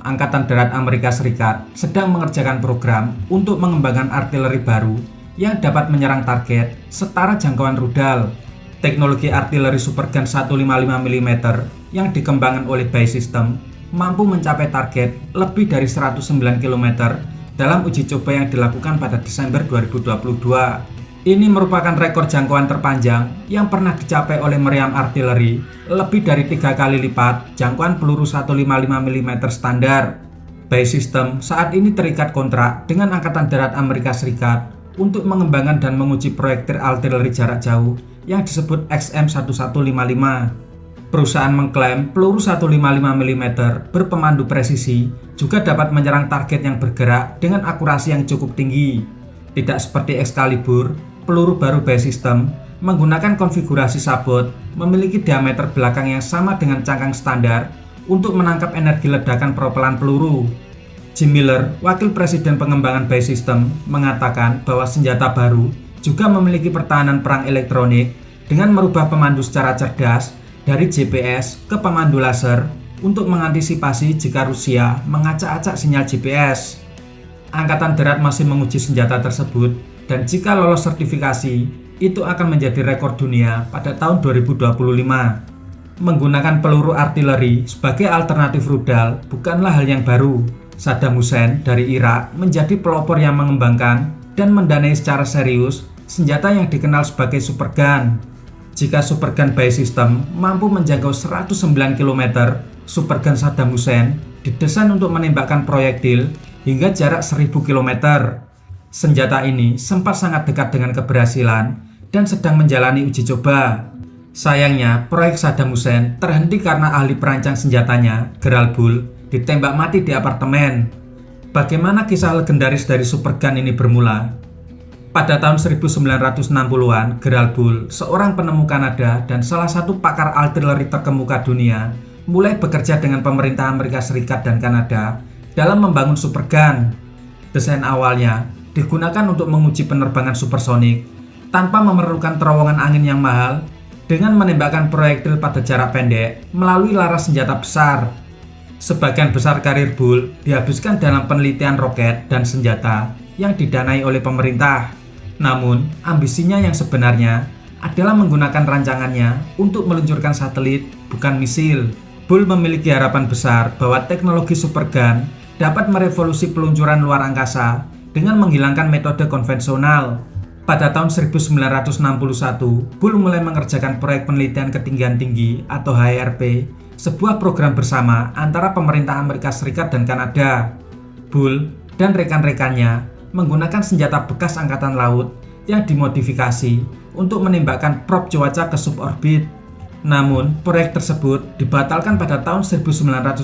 Angkatan Darat Amerika Serikat sedang mengerjakan program untuk mengembangkan artileri baru yang dapat menyerang target setara jangkauan rudal. Teknologi artileri Supergun 155 mm yang dikembangkan oleh BAE Systems mampu mencapai target lebih dari 109 km dalam uji coba yang dilakukan pada Desember 2022. Ini merupakan rekor jangkauan terpanjang yang pernah dicapai oleh meriam artileri, lebih dari 3 kali lipat jangkauan peluru 155 mm standar. BAE Systems saat ini terikat kontrak dengan Angkatan Darat Amerika Serikat untuk mengembangkan dan menguji proyektil artileri jarak jauh yang disebut XM1155. Perusahaan mengklaim peluru 155 mm berpemandu presisi juga dapat menyerang target yang bergerak dengan akurasi yang cukup tinggi. Tidak seperti Excalibur, peluru baru BAE Systems menggunakan konfigurasi sabot memiliki diameter belakang yang sama dengan cangkang standar untuk menangkap energi ledakan propelan peluru. Jim Miller, wakil presiden pengembangan BAE Systems, mengatakan bahwa senjata baru juga memiliki pertahanan perang elektronik dengan merubah pemandu secara cerdas dari GPS ke pemandu laser untuk mengantisipasi jika Rusia mengacak-acak sinyal GPS. Angkatan Darat masih menguji senjata tersebut dan jika lolos sertifikasi, itu akan menjadi rekor dunia pada tahun 2025. Menggunakan peluru artileri sebagai alternatif rudal bukanlah hal yang baru. Saddam Hussein dari Irak menjadi pelopor yang mengembangkan dan mendanai secara serius senjata yang dikenal sebagai Supergun. Jika Supergun BAE Systems mampu menjangkau 109 km, Supergun Saddam Hussein didesain untuk menembakkan proyektil hingga jarak 1000 km. Senjata ini sempat sangat dekat dengan keberhasilan dan sedang menjalani uji coba. Sayangnya, proyek Saddam Hussein terhenti karena ahli perancang senjatanya, Gerald Bull, ditembak mati di apartemen. Bagaimana kisah legendaris dari Supergun ini bermula? Pada tahun 1960-an, Gerald Bull, seorang penemu Kanada dan salah satu pakar artileri terkemuka dunia, mulai bekerja dengan pemerintah Amerika Serikat dan Kanada dalam membangun Supergun. Desain awalnya digunakan untuk menguji penerbangan supersonik tanpa memerlukan terowongan angin yang mahal dengan menembakkan proyektil pada jarak pendek melalui laras senjata besar. Sebagian besar karir Bull dihabiskan dalam penelitian roket dan senjata yang didanai oleh pemerintah. Namun, ambisinya yang sebenarnya adalah menggunakan rancangannya untuk meluncurkan satelit, bukan misil. Bull memiliki harapan besar bahwa teknologi Supergun dapat merevolusi peluncuran luar angkasa dengan menghilangkan metode konvensional. Pada tahun 1961, Bull mulai mengerjakan proyek penelitian ketinggian tinggi atau HRP, sebuah program bersama antara pemerintah Amerika Serikat dan Kanada. Bull dan rekan-rekannya menggunakan senjata bekas angkatan laut yang dimodifikasi untuk menembakkan probe cuaca ke suborbit. Namun, proyek tersebut dibatalkan pada tahun 1967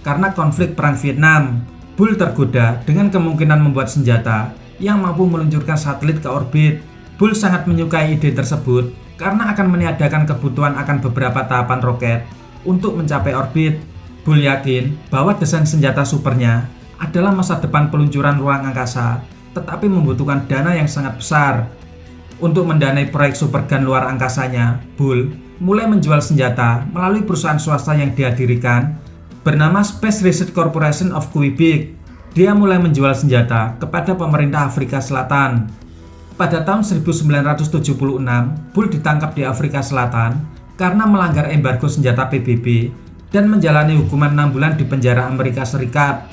karena konflik Perang Vietnam. Bull tergoda dengan kemungkinan membuat senjata yang mampu meluncurkan satelit ke orbit. Bull sangat menyukai ide tersebut karena akan meniadakan kebutuhan akan beberapa tahapan roket untuk mencapai orbit. Bull yakin bahwa desain senjata supernya adalah masa depan peluncuran ruang angkasa, tetapi membutuhkan dana yang sangat besar. Untuk mendanai proyek Supergun luar angkasanya, Bull mulai menjual senjata melalui perusahaan swasta yang dihadirikan bernama Space Research Corporation of Quebec. Dia mulai menjual senjata kepada pemerintah Afrika Selatan. Pada tahun 1976, Bull ditangkap di Afrika Selatan karena melanggar embargo senjata PBB dan menjalani hukuman 6 bulan di penjara Amerika Serikat.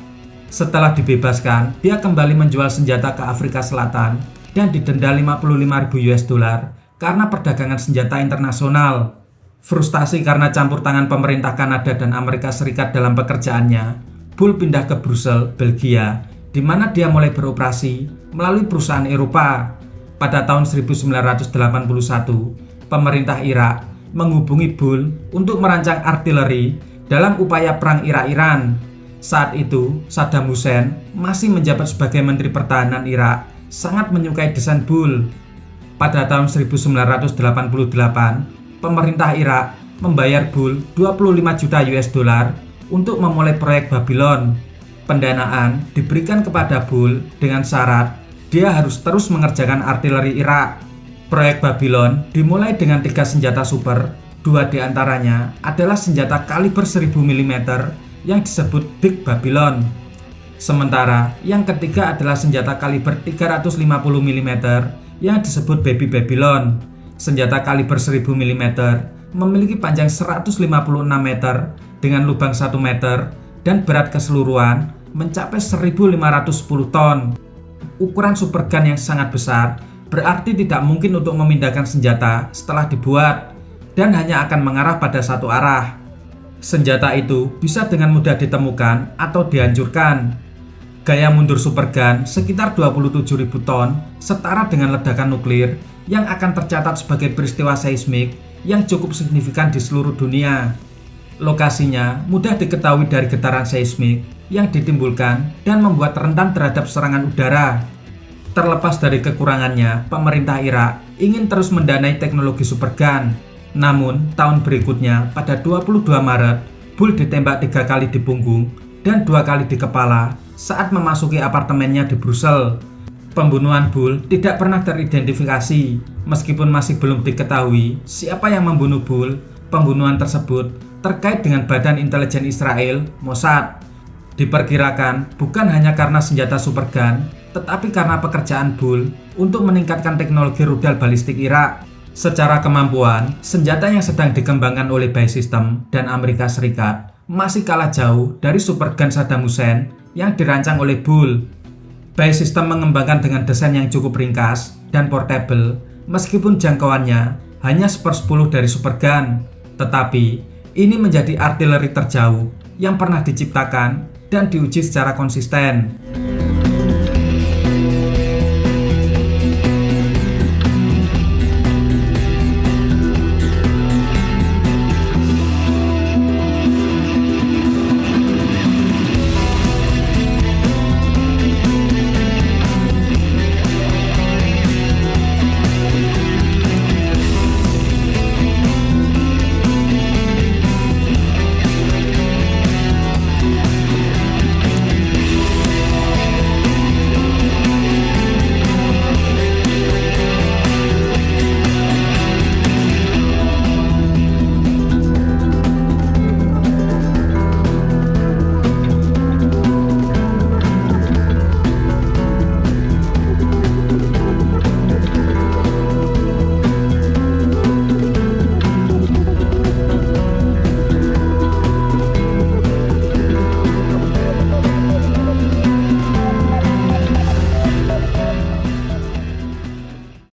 Setelah dibebaskan, dia kembali menjual senjata ke Afrika Selatan dan didenda 55.000 US dollar karena perdagangan senjata internasional. Frustasi karena campur tangan pemerintah Kanada dan Amerika Serikat dalam pekerjaannya, Bull pindah ke Brussels, Belgia, di mana dia mulai beroperasi melalui perusahaan Eropa. Pada tahun 1981, pemerintah Irak menghubungi Bull untuk merancang artileri dalam upaya perang Irak-Iran. Saat itu, Saddam Hussein masih menjabat sebagai Menteri Pertahanan Irak, sangat menyukai desain Bull. Pada tahun 1988, pemerintah Irak membayar Bull 25 juta US dollar untuk memulai proyek Babylon. Pendanaan diberikan kepada Bull dengan syarat dia harus terus mengerjakan artileri Irak. Proyek Babylon dimulai dengan 3 senjata super, 2 diantaranya adalah senjata kaliber 1000 mm yang disebut Big Babylon. Sementara yang ketiga adalah senjata kaliber 350 mm yang disebut Baby Babylon. Senjata kaliber 1000 mm memiliki panjang 156 meter dengan lubang 1 meter dan berat keseluruhan mencapai 1510 ton. Ukuran supergun yang sangat besar berarti tidak mungkin untuk memindahkan senjata setelah dibuat dan hanya akan mengarah pada satu arah. Senjata itu bisa dengan mudah ditemukan atau dihancurkan. Gaya mundur supergun sekitar 27.000 ton, setara dengan ledakan nuklir yang akan tercatat sebagai peristiwa seismik yang cukup signifikan di seluruh dunia. Lokasinya mudah diketahui dari getaran seismik yang ditimbulkan dan membuat rentan terhadap serangan udara. Terlepas dari kekurangannya, pemerintah Irak ingin terus mendanai teknologi supergun. Namun, tahun berikutnya, pada 22 Maret, Bull ditembak 3 kali di punggung dan 2 kali di kepala saat memasuki apartemennya di Brussels. Pembunuhan Bull tidak pernah teridentifikasi. Meskipun masih belum diketahui siapa yang membunuh Bull, pembunuhan tersebut terkait dengan Badan Intelijen Israel, Mossad. Diperkirakan bukan hanya karena senjata supergun, tetapi karena pekerjaan Bull untuk meningkatkan teknologi rudal balistik Irak. Secara kemampuan, senjata yang sedang dikembangkan oleh Buy System dan Amerika Serikat masih kalah jauh dari supergun Saddam Hussein yang dirancang oleh Bull. Buy System mengembangkan dengan desain yang cukup ringkas dan portable, meskipun jangkauannya hanya 1/10 dari supergun. Tetapi, ini menjadi artileri terjauh yang pernah diciptakan dan diuji secara konsisten.